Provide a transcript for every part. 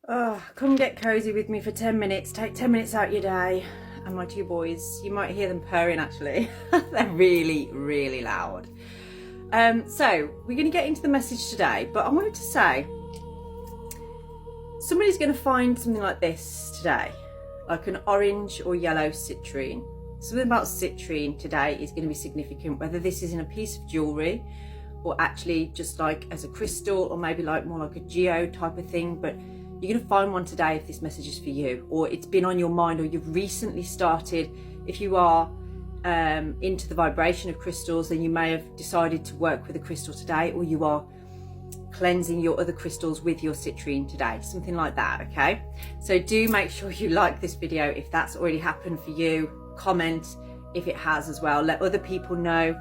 Oh, come get cozy with me for 10 minutes. Take 10 minutes out your day. And my two boys, you might hear them purring actually. They're really, really loud. So we're going to get into the message today, but I wanted to say, somebody's going to find something like this today, like an orange or yellow citrine. Something about citrine today is going to be significant, whether this is in a piece of jewellery or actually just like as a crystal, or maybe like more like a geo type of thing. But you're going to find one today if this message is for you, or it's been on your mind, or you've recently started. If you are into the vibration of crystals, then you may have decided to work with a crystal today, or you are cleansing your other crystals with your citrine today, something like that. Okay, so do make sure you like this video if that's already happened for you. Comment if it has as well. Let other people know,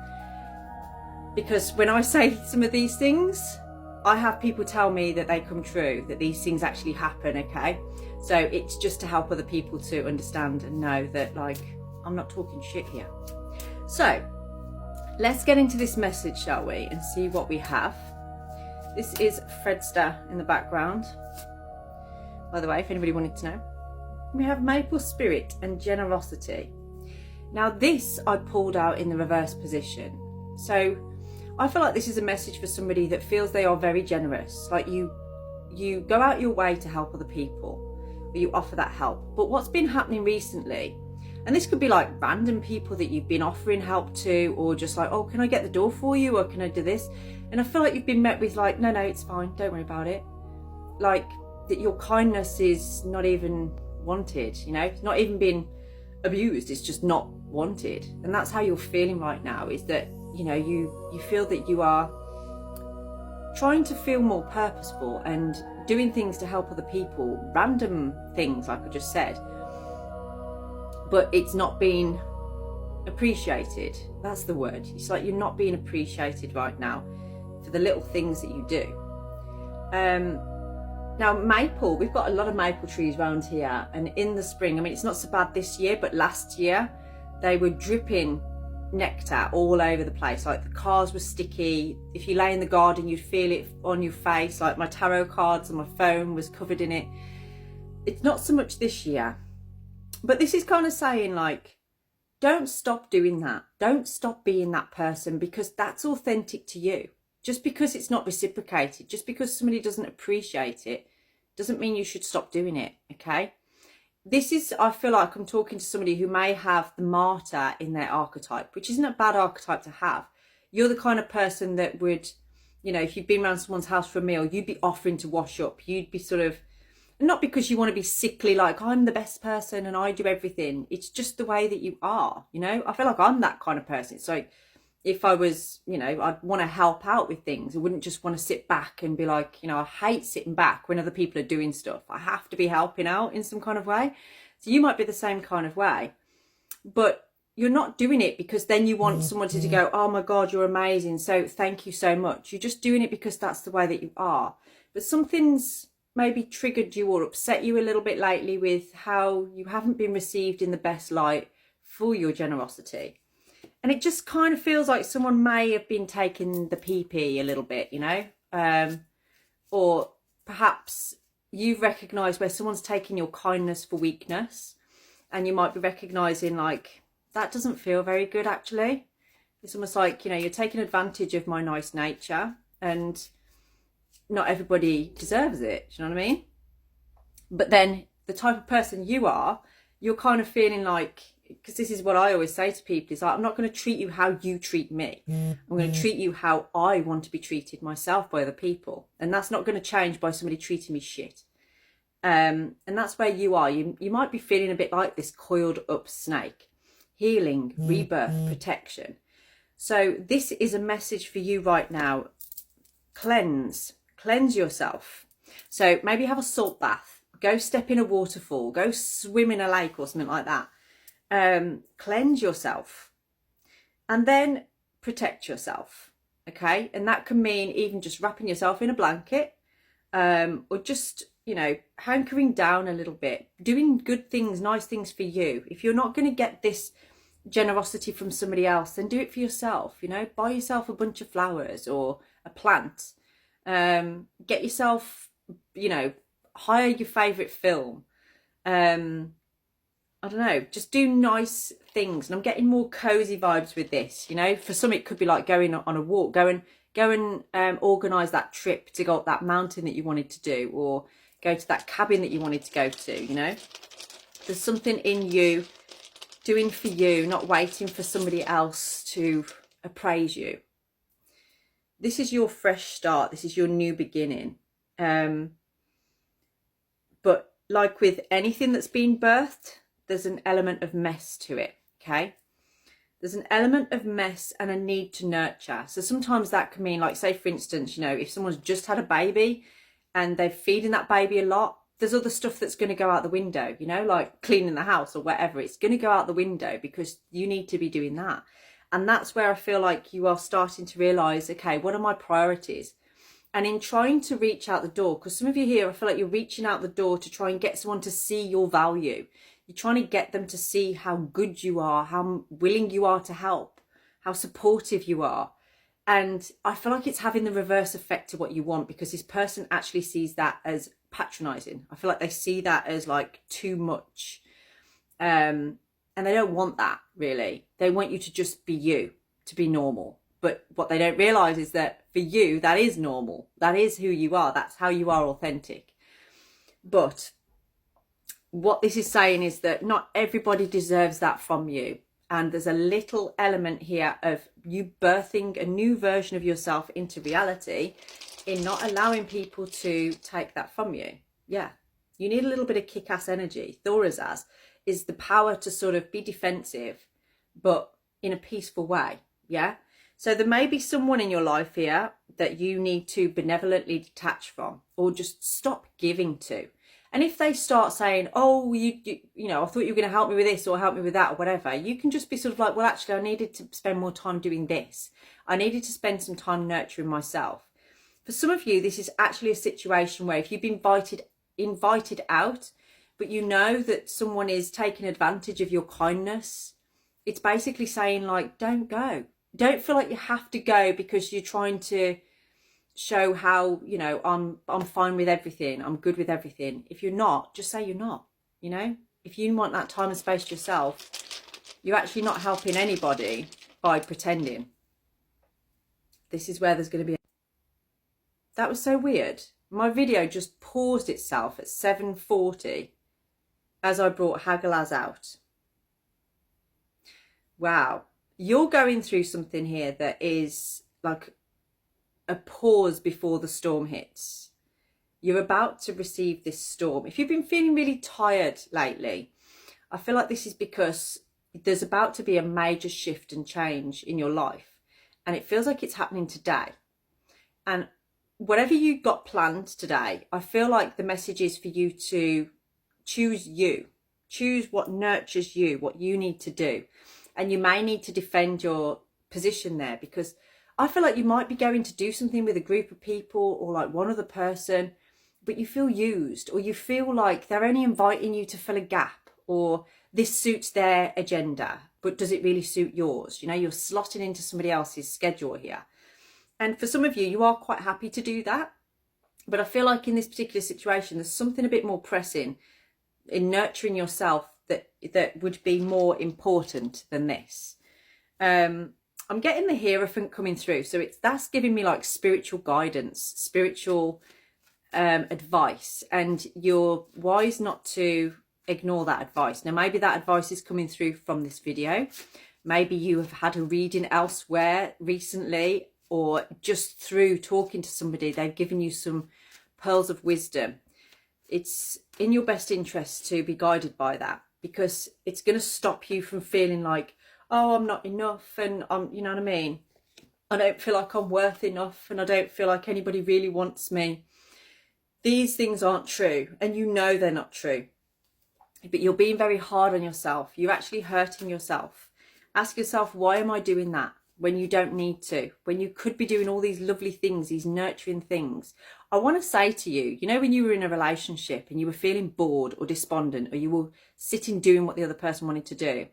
because when I say some of these things, I have people tell me that they come true, that these things actually happen. Okay, so it's just to help other people to understand and know that, like, I'm not talking shit here. So let's get into this message, shall we, and see what we have. This is Fredster in the background, by the way, if anybody wanted to know. We have Maple Spirit and Generosity. Now this I pulled out in the reverse position. So I feel like this is a message for somebody that feels they are very generous. Like you go out your way to help other people, or you offer that help. But what's been happening recently, and this could be like random people that you've been offering help to, or just like, oh, can I get the door for you, or can I do this? And I feel like you've been met with like, no, it's fine, don't worry about it. Like that your kindness is not even wanted, you know, it's not even been abused, it's just not wanted. And that's how you're feeling right now, is that, you know, you feel that you are trying to feel more purposeful and doing things to help other people, random things like I just said, but it's not being appreciated. That's the word. It's like you're not being appreciated right now for the little things that you do. Now maple, we've got a lot of maple trees around here, and in the spring, I mean, it's not so bad this year, but last year they were dripping nectar all over the place. Like the cars were sticky. If you lay in the garden, you'd feel it on your face. Like my tarot cards and my phone was covered in it. It's not so much this year, but this is kind of saying, like, don't stop doing that. Don't stop being that person, because that's authentic to you. Just because it's not reciprocated, just because somebody doesn't appreciate it, doesn't mean you should stop doing it, okay? This is, I feel like I'm talking to somebody who may have the martyr in their archetype, which isn't a bad archetype to have. You're the kind of person that would, you know, if you've been around someone's house for a meal, you'd be offering to wash up. You'd be sort of, not because you want to be sickly, like, I'm the best person and I do everything. It's just the way that you are, you know? I feel like I'm that kind of person. It's like, if I was, you know, I'd want to help out with things. I wouldn't just want to sit back and be like, you know, I hate sitting back when other people are doing stuff. I have to be helping out in some kind of way. So you might be the same kind of way, but you're not doing it because then you want someone to go, oh my God, you're amazing, so thank you so much. You're just doing it because that's the way that you are. But something's maybe triggered you or upset you a little bit lately with how you haven't been received in the best light for your generosity. And it just kind of feels like someone may have been taking the pee-pee a little bit, you know? Or perhaps you've recognised where someone's taking your kindness for weakness, and you might be recognising, like, that doesn't feel very good, actually. It's almost like, you know, you're taking advantage of my nice nature, and not everybody deserves it, do you know what I mean? But then the type of person you are, you're kind of feeling like, because this is what I always say to people, is like, I'm not going to treat you how you treat me. I'm going to treat you how I want to be treated myself by other people. And that's not going to change by somebody treating me shit. And that's where you are. You might be feeling a bit like this coiled up snake. Healing, rebirth, protection. So this is a message for you right now. Cleanse yourself. So maybe have a salt bath. Go step in a waterfall. Go swim in a lake or something like that. Cleanse yourself, and then protect yourself, okay? And that can mean even just wrapping yourself in a blanket, or just, you know, hankering down a little bit, doing good things, nice things for you. If you're not going to get this generosity from somebody else, then do it for yourself, you know? Buy yourself a bunch of flowers or a plant. Get yourself, you know, hire your favourite film. I don't know, just do nice things. And I'm getting more cozy vibes with this, you know. For some it could be like going on a walk, go and organise that trip to go up that mountain that you wanted to do, or go to that cabin that you wanted to go to, you know. There's something in you doing for you, not waiting for somebody else to appraise you. This is your fresh start. This is your new beginning. But like with anything that's been birthed, there's an element of mess to it, okay? There's an element of mess and a need to nurture. So sometimes that can mean, like, say, for instance, you know, if someone's just had a baby and they're feeding that baby a lot, there's other stuff that's going to go out the window, you know, like cleaning the house or whatever. It's going to go out the window because you need to be doing that. And that's where I feel like you are starting to realise, okay, what are my priorities? And in trying to reach out the door, because some of you here, I feel like you're reaching out the door to try and get someone to see your value. You're trying to get them to see how good you are, how willing you are to help, how supportive you are. And I feel like it's having the reverse effect to what you want, because this person actually sees that as patronising. I feel like they see that as like too much. And they don't want that, really. They want you to just be you, to be normal. But what they don't realise is that for you, that is normal. That is who you are. That's how you are authentic. But what this is saying is that not everybody deserves that from you. And there's a little element here of you birthing a new version of yourself into reality in not allowing people to take that from you. Yeah, you need a little bit of kick-ass energy. Thora's as is the power to sort of be defensive, but in a peaceful way. Yeah. So there may be someone in your life here that you need to benevolently detach from, or just stop giving to. And if they start saying, oh, you know, I thought you were going to help me with this or help me with that or whatever, you can just be sort of like, well, actually, I needed to spend more time doing this. I needed to spend some time nurturing myself. For some of you, this is actually a situation where if you've been invited out, but you know that someone is taking advantage of your kindness, it's basically saying, like, don't go. Don't feel like you have to go because you're trying to show how, you know, I'm fine with everything, I'm good with everything. If you're not, just say you're not. You know, if you want that time and space to yourself, you're actually not helping anybody by pretending. This is where there's going to be that was so weird. My video just paused itself at 7:40 as I brought Hagalaz out. Wow, you're going through something here that is like a pause before the storm hits. You're about to receive this storm. If you've been feeling really tired lately, I feel like this is because there's about to be a major shift and change in your life, and it feels like it's happening today. And whatever you got planned today, I feel like the message is for you to choose you. Choose what nurtures you, what you need to do. And you may need to defend your position there, because I feel like you might be going to do something with a group of people or like one other person, but you feel used, or you feel like they're only inviting you to fill a gap, or this suits their agenda, but does it really suit yours? You know, you're slotting into somebody else's schedule here. And for some of you, you are quite happy to do that. But I feel like in this particular situation, there's something a bit more pressing in nurturing yourself that would be more important than this. I'm getting the Hierophant coming through. So that's giving me like spiritual guidance, spiritual advice. And you're wise not to ignore that advice. Now, maybe that advice is coming through from this video. Maybe you have had a reading elsewhere recently, or just through talking to somebody, they've given you some pearls of wisdom. It's in your best interest to be guided by that, because it's going to stop you from feeling like, oh, I'm not enough, and you know what I mean? I don't feel like I'm worth enough, and I don't feel like anybody really wants me. These things aren't true, and you know they're not true. But you're being very hard on yourself. You're actually hurting yourself. Ask yourself, why am I doing that? When you don't need to, when you could be doing all these lovely things, these nurturing things. I want to say to you, you know, when you were in a relationship and you were feeling bored or despondent, or you were sitting doing what the other person wanted to do,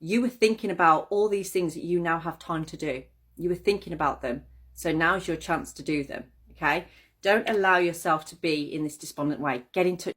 you were thinking about all these things that you now have time to do. You were thinking about them. So now's your chance to do them. Okay. Don't allow yourself to be in this despondent way. Get in touch